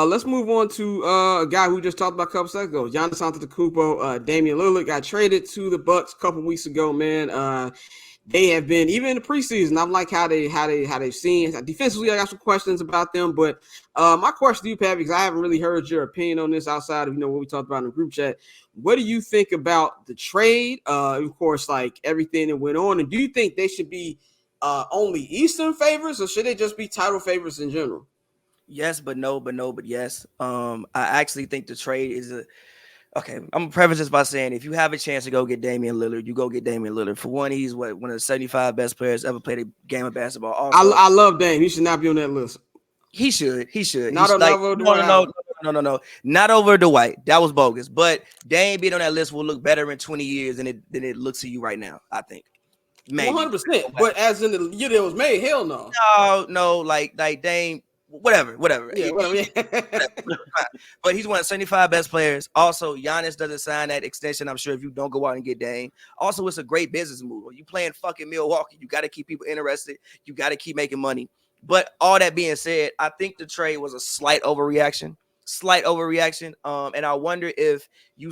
Let's move on to a guy who just talked about a couple seconds ago, Giannis Antetokounmpo. Damian Lillard got traded to the Bucks a couple weeks ago. Man, they have been even in the preseason. I like how they've seen defensively. I got some questions about them, but my question to you, Pat, because I haven't really heard your opinion on this outside of what we talked about in the group chat. What do you think about the trade? Of course, like everything that went on, and do you think they should be only Eastern favorites, or should they just be title favorites in general? Yes, but no, but yes. I actually think the trade is okay. I'm gonna preface this by saying if you have a chance to go get Damian Lillard, you go get Damian Lillard. For one, he's one of the 75 best players ever played a game of basketball. Also, I love Dame. He should not be on that list. He should. Not over Dwight. No. Not over Dwight. That was bogus. But Dame being on that list will look better in 20 years than it looks to you right now, I think. 100%. But as in the year that was made, hell no. No, like Dame. Whatever. Yeah, whatever. But he's one of the 75 best players. Also, Giannis doesn't sign that extension. I'm sure if you don't go out and get Dame. Also, it's a great business move. You playing fucking Milwaukee. You got to keep people interested. You got to keep making money. But all that being said, I think the trade was a slight overreaction. And I wonder if you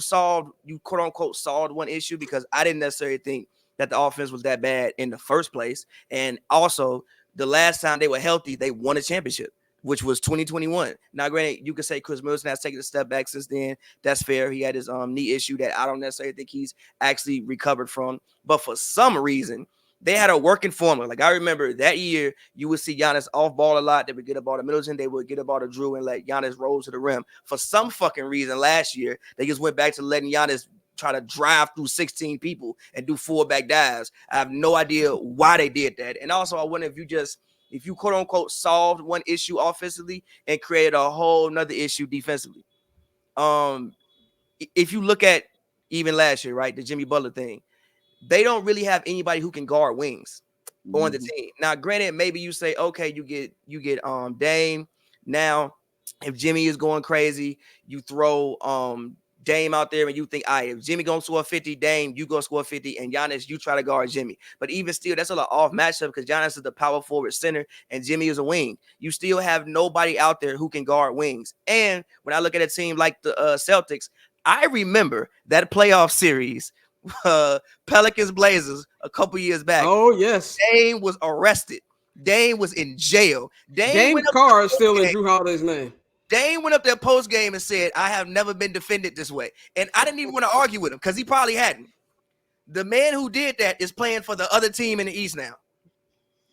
quote unquote solved one issue, because I didn't necessarily think that the offense was that bad in the first place. And also, the last time they were healthy, they won a championship, which was 2021. Now, granted, you could say Chris Middleton has taken a step back since then. That's fair. He had his knee issue that I don't necessarily think he's actually recovered from. But for some reason, they had a working formula. Like, I remember that year, you would see Giannis off ball a lot. They would get a ball to Middleton. They would get a ball to Drew and let Giannis roll to the rim. For some fucking reason, last year, they just went back to letting Giannis try to drive through 16 people and do full-back dives. I have no idea why they did that. And also, I wonder if you quote unquote solved one issue offensively and created a whole nother issue defensively. If you look at even last year, right, the Jimmy Butler thing, they don't really have anybody who can guard wings on the team. Now, granted, maybe you say, okay, you get Dame. Now, if Jimmy is going crazy, you throw Dame out there and you think, all right, if Jimmy gonna score 50, Dame, you gonna score 50, and Giannis, you try to guard Jimmy. But even still, that's a lot off matchup because Giannis is the power forward center and Jimmy is a wing. You still have nobody out there who can guard wings. And when I look at a team like the Celtics, I remember that playoff series, Pelicans Blazers a couple years back. Oh, yes. Dame was arrested. Dame was in jail. Dame Carr is still in Drew Holiday's name. Dame went up there post game and said, I have never been defended this way. And I didn't even want to argue with him because he probably hadn't. The man who did that is playing for the other team in the East now.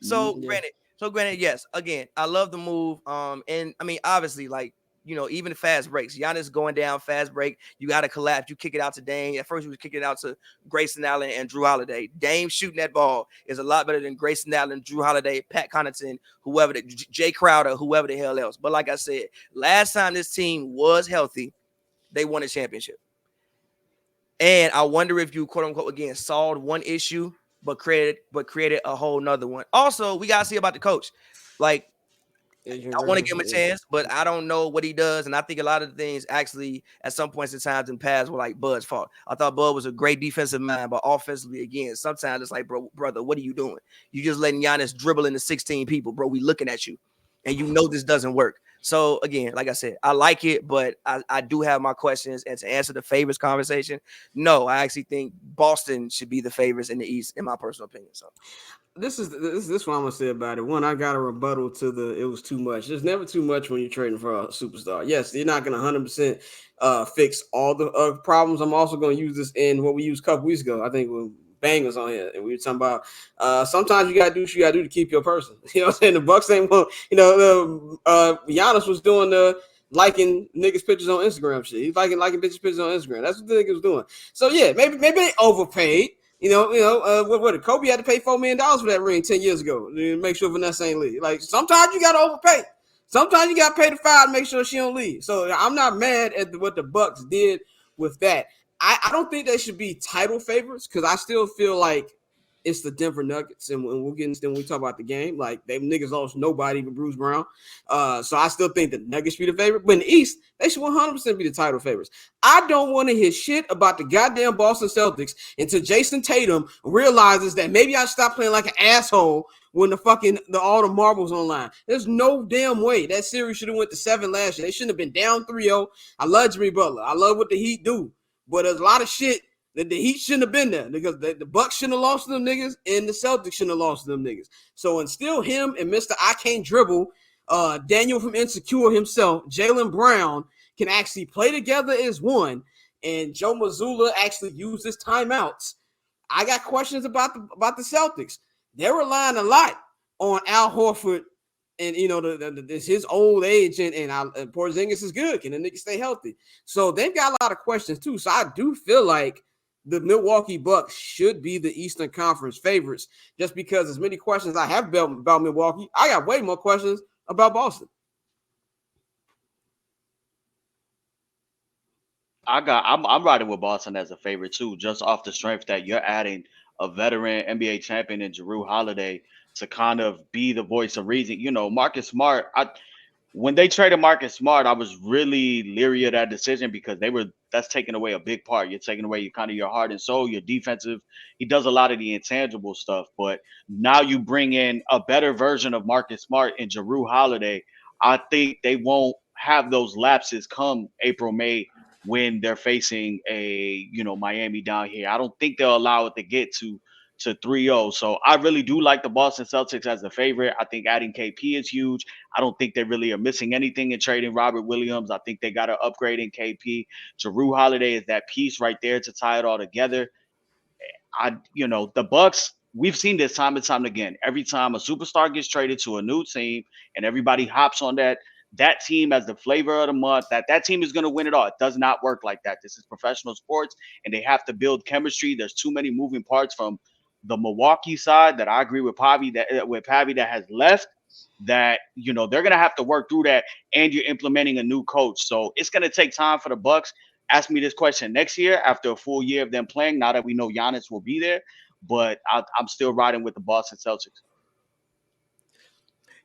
So granted, yes, again, I love the move. And I mean, obviously, like, even fast breaks. Giannis going down, fast break. You got to collapse. You kick it out to Dame. At first, you was kicking it out to Grayson Allen and Drew Holiday. Dame shooting that ball is a lot better than Grayson Allen, Drew Holiday, Pat Connaughton, Jay Crowder, whoever the hell else. But like I said, last time this team was healthy, they won a championship. And I wonder if you, quote unquote, again, solved one issue, but created a whole nother one. Also, we got to see about the coach. Like, I want to give him a chance, but I don't know what he does. And I think a lot of the things actually at some points in times in past were like Bud's fault. I thought Bud was a great defensive mind, but offensively, again, sometimes it's like, brother, what are you doing? You just letting Giannis dribble into 16 people, bro. We looking at you. And you know this doesn't work. So, again, like I said, I like it, but I do have my questions. And to answer the favorites conversation, no, I actually think Boston should be the favorites in the East, in my personal opinion. So. This is what I'm gonna say about it. One, I got a rebuttal to it was too much. There's never too much when you're trading for a superstar. Yes, you're not gonna 100% fix all the problems. I'm also gonna use this in what we used a couple weeks ago. I think when Bang was on here and we were talking about sometimes you gotta do what you gotta do to keep your person. You know what I'm saying? The Bucks ain't Giannis was doing liking niggas pictures on Instagram shit. He's liking bitches pictures on Instagram. That's what the nigga was doing. So yeah, maybe they overpaid. What Kobe had to pay $4 million for that ring 10 years ago to make sure Vanessa ain't leave. Like, sometimes you got to overpay. Sometimes you got to pay the $5 to make sure she don't leave. So I'm not mad at what the Bucks did with that. I don't think they should be title favorites because I still feel like it's the Denver Nuggets, and we'll get into when we talk about the game. Like, they niggas lost nobody but Bruce Brown. So I still think the Nuggets be the favorite. But in the East, they should 100% be the title favorites. I don't want to hear shit about the goddamn Boston Celtics until Jason Tatum realizes that maybe I stop playing like an asshole when all the marbles online. There's no damn way that series should have went to 7 last year. They shouldn't have been down 3-0. I love Jimmy Butler. I love what the Heat do. But there's a lot of shit that the Heat shouldn't have been there because the Bucks shouldn't have lost to them niggas and the Celtics shouldn't have lost to them niggas. So instill him and Mr. I Can't Dribble, Daniel from Insecure himself, Jaylen Brown, can actually play together as one, and Joe Mazzulla actually use his timeouts. I got questions about the Celtics. They're relying a lot on Al Horford, and his old age, and Porzingis is good. Can the nigga stay healthy? So they've got a lot of questions too. So I do feel like the Milwaukee Bucks should be the Eastern Conference favorites, just because as many questions I have about Milwaukee, I got way more questions about Boston. I'm riding with Boston as a favorite too, just off the strength that you're adding a veteran NBA champion in Jrue Holiday to kind of be the voice of reason. Marcus Smart, when they traded Marcus Smart, I was really leery of that decision because that's taking away a big part. You're taking away your heart and soul, your defensive. He does a lot of the intangible stuff, but now you bring in a better version of Marcus Smart and Jrue Holiday. I think they won't have those lapses come April, May, when they're facing Miami down here. I don't think they'll allow it to get to 3-0. So I really do like the Boston Celtics as the favorite. I think adding KP is huge. I don't think they really are missing anything in trading Robert Williams. I think they got to upgrade in KP. Jrue Holiday is that piece right there to tie it all together. The Bucks, we've seen this time and time again. Every time a superstar gets traded to a new team and everybody hops on that team as the flavor of the month, that team is going to win it all. It does not work like that. This is professional sports, and they have to build chemistry. There's too many moving parts from the Milwaukee side that I agree with Pavy that has left, that they're going to have to work through that, and you're implementing a new coach. So it's going to take time for the Bucks. Ask me this question next year after a full year of them playing, now that we know Giannis will be there, but I'm still riding with the Boston Celtics.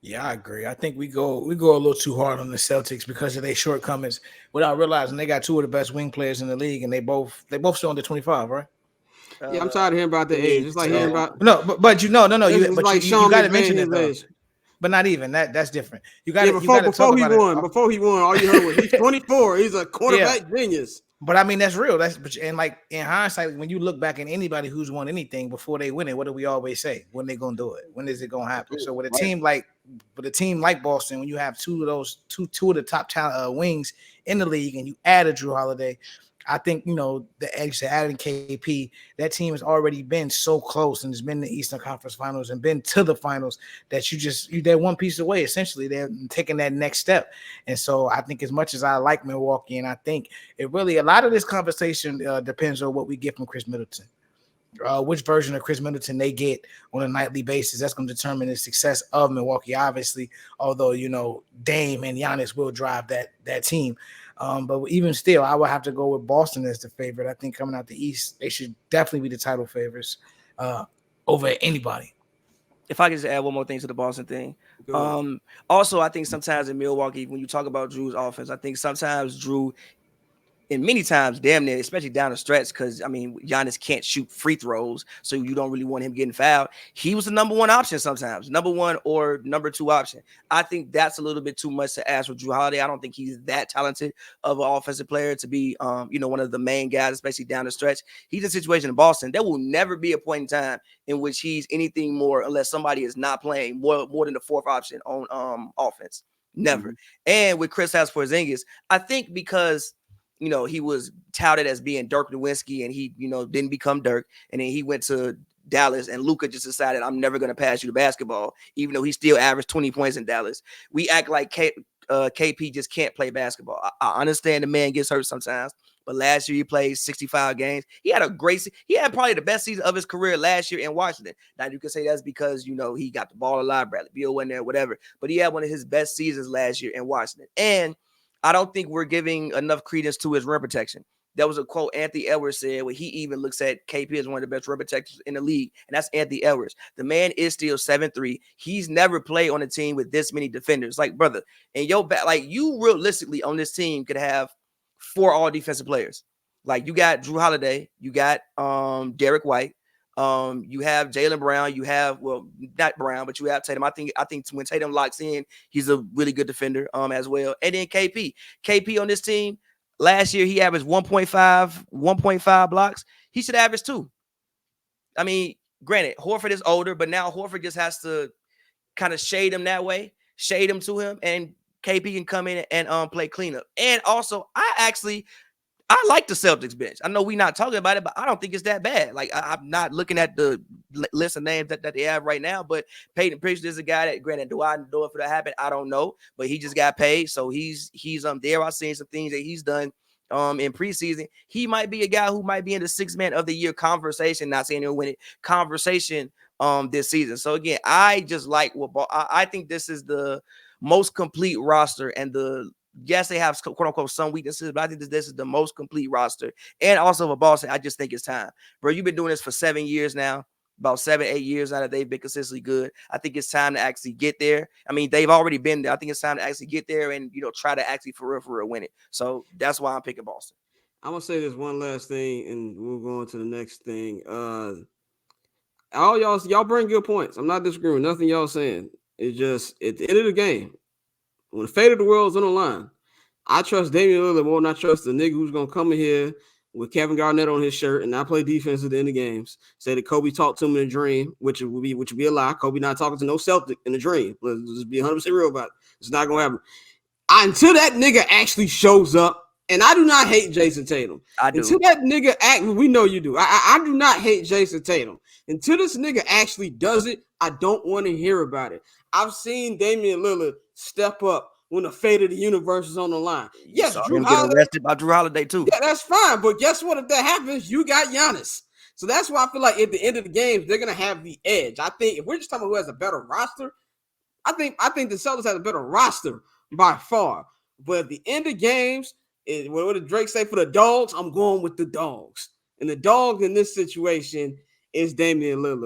Yeah, I agree. I think we go a little too hard on the Celtics because of their shortcomings without realizing they got two of the best wing players in the league, and they both still under 25, right? Yeah, I'm tired of hearing about the age. It's like hearing about no. You got to mention it though. Age. But not even that. That's different. You got before he won, all you heard was he's 24. He's a quarterback genius. But I mean, that's real. And like in hindsight, when you look back at anybody who's won anything before they win it, what do we always say? When they gonna do it? When is it gonna happen? So with a team like Boston, when you have two of the top talent wings in the league, and you add a Jrue Holiday, I think adding KP, that team has already been so close and has been in the Eastern Conference Finals and been to the finals that they're one piece away. Essentially, they're taking that next step. And so I think as much as I like Milwaukee, and I think a lot of this conversation depends on what we get from Chris Middleton. Which version of Chris Middleton they get on a nightly basis, that's going to determine the success of Milwaukee, obviously, although Dame and Giannis will drive that team. But even still, I would have to go with Boston as the favorite. I think coming out the East, they should definitely be the title favorites over anybody. If I could just add one more thing to the Boston thing. Also, I think sometimes in Milwaukee, when you talk about Jrue's offense, I think sometimes Jrue, and many times, damn near, especially down the stretch, because Giannis can't shoot free throws, so you don't really want him getting fouled. He was the number one option sometimes, number one or number two option. I think that's a little bit too much to ask for Jrue Holiday. I don't think he's that talented of an offensive player to be, one of the main guys, especially down the stretch. He's in a situation in Boston. There will never be a point in time in which he's anything more unless somebody is not playing more than the fourth option on offense. Never. Mm-hmm. And with Kristaps Porzingis, I think because he was touted as being Dirk Nowitzki, and he, didn't become Dirk. And then he went to Dallas, and Luka just decided, I'm never going to pass you the basketball, even though he still averaged 20 points in Dallas. We act like KP just can't play basketball. I understand the man gets hurt sometimes, but last year he played 65 games. He had probably the best season of his career last year in Washington. Now you can say that's because, he got the ball alive, Bradley Beal went there, whatever. But he had one of his best seasons last year in Washington. And I don't think we're giving enough credence to his rim protection. There was a quote Anthony Edwards said where he even looks at KP as one of the best rim protectors in the league, and that's Anthony Edwards. The man is still 7'3". He's never played on a team with this many defenders. Like, brother, and your back, like, you realistically on this team could have 4 all defensive players. Like, you got Drew Holiday, you got Derek White, you have Jaylen Brown, you have, well, not Brown, but you have Tatum. I think when Tatum locks in, he's a really good defender as well. And then KP on this team, last year he averaged 1.5 blocks. He should average 2. I mean, granted, Horford is older, but now Horford just has to kind of shade him that way, shade him to him, and KP can come in and play cleanup. And also, I like the Celtics bench. I know we're not talking about it, but I don't think it's that bad. Like, I'm not looking at the list of names that they have right now, but Peyton Pritchard is a guy that, granted, do I know if it'll happen? I don't know, but he just got paid, so he's there. I've seen some things that he's done in preseason. He might be a guy who might be in the 6th man of the year conversation, not saying he'll win it, conversation this season. So again, I just like what I think this is the most complete roster, and yes, they have quote unquote some weaknesses, but I think this is the most complete roster. And also for Boston, I just think it's time. Bro, you've been doing this for 7 years now, about 7-8 years now that they've been consistently good. I think it's time to actually get there. I mean, they've already been there. I think it's time to actually get there and, try to actually for real win it. So that's why I'm picking Boston. I'm gonna say this one last thing, and we'll go on to the next thing. All y'all bring good points. I'm not disagreeing with nothing y'all saying. It's just at the end of the game, when the fate of the world is on the line, I trust Damian Lillard more than I trust the nigga who's gonna come in here with Kevin Garnett on his shirt and not play defense at the end of games. Say that Kobe talked to him in a dream, which would be a lie. Kobe not talking to no Celtic in a dream. Let's just be 100% real about it. It's not gonna happen until that nigga actually shows up. And I do not hate Jason Tatum. I do. Until that nigga we know you do. I do not hate Jason Tatum. Until this nigga actually does it, I don't want to hear about it. I've seen Damian Lillard step up when the fate of the universe is on the line. Yes, Drew Holiday get arrested by Drew Holiday too. Yeah, that's fine. But guess what? If that happens, you got Giannis. So that's why I feel like at the end of the games, they're gonna have the edge. I think if we're just talking about who has a better roster, I think the Celtics have a better roster by far. But at the end of games, what did Drake say for the dogs? I'm going with the dogs. And the dog in this situation is Damian Lillard.